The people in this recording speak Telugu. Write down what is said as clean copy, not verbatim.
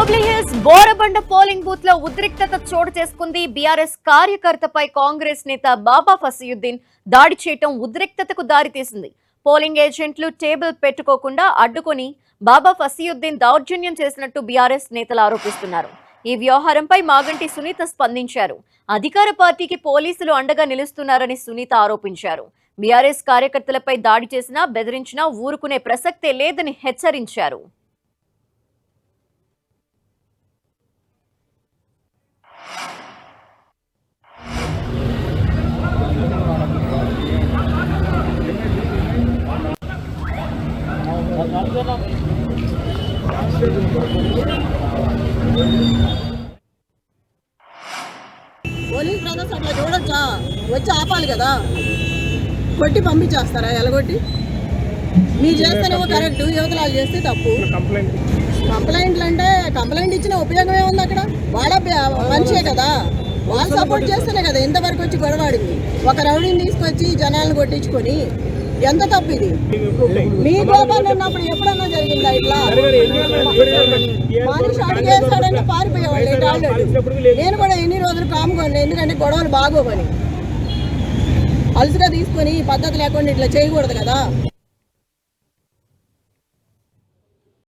జూబ్లీహిల్స్ బోరబండ పోలింగ్ బూత్ లో ఉద్రిక్తత చోటు చేసుకుంది. బీఆర్ఎస్ కార్యకర్తపై కాంగ్రెస్ నేత బాబా ఫసీయుద్దీన్ దాడి చేయటం ఉద్రిక్తతకు దారితీసింది. పోలింగ్ ఏజెంట్లు టేబుల్ పెట్టుకోకుండా అడ్డుకొని బాబా ఫసీయుద్దీన్ దౌర్జన్యం చేసినట్టు బీఆర్ఎస్ నేతలు ఆరోపిస్తున్నారు. ఈ వ్యవహారంపై మాగంటి సునీత స్పందించారు. అధికార పార్టీకి పోలీసులు అండగా నిలుస్తున్నారని సునీత ఆరోపించారు. బీఆర్ఎస్ కార్యకర్తలపై దాడి చేసినా బెదిరించినా ఊరుకునే ప్రసక్తే లేదని హెచ్చరించారు. పోలీస్ బ్రదర్స్ అట్లా చూడొచ్చా? వచ్చి ఆపాలి కదా, కొట్టి పంపించేస్తారా? ఎలగొట్టి మీరు చేస్తేనేమో కరెక్ట్, యువతలాలు చేస్తే తప్పు. కంప్లైంట్లు అంటే కంప్లైంట్ ఇచ్చిన ఉపయోగం ఏముంది? అక్కడ వాళ్ళ మంచే కదా, వాళ్ళు సపోర్ట్ చేస్తేనే కదా ఇంతవరకు వచ్చి గొడవాడింది. ఒక రౌడీని తీసుకొచ్చి జనాలను కొట్టించుకొని ఎంత తప్పు ఇది? మీ గోపాల్ ఉన్నప్పుడు ఎప్పుడన్నా జరిగిందా ఇట్లా? మనిషి అడిగేస్తాడని పారిపోయేవాళ్ళు. నేను కూడా ఎన్ని రోజులు కాముకోండి, ఎందుకంటే గొడవలు బాగోవని. అలసిగా తీసుకొని పద్ధతి లేకుండా ఇట్లా చేయకూడదు కదా.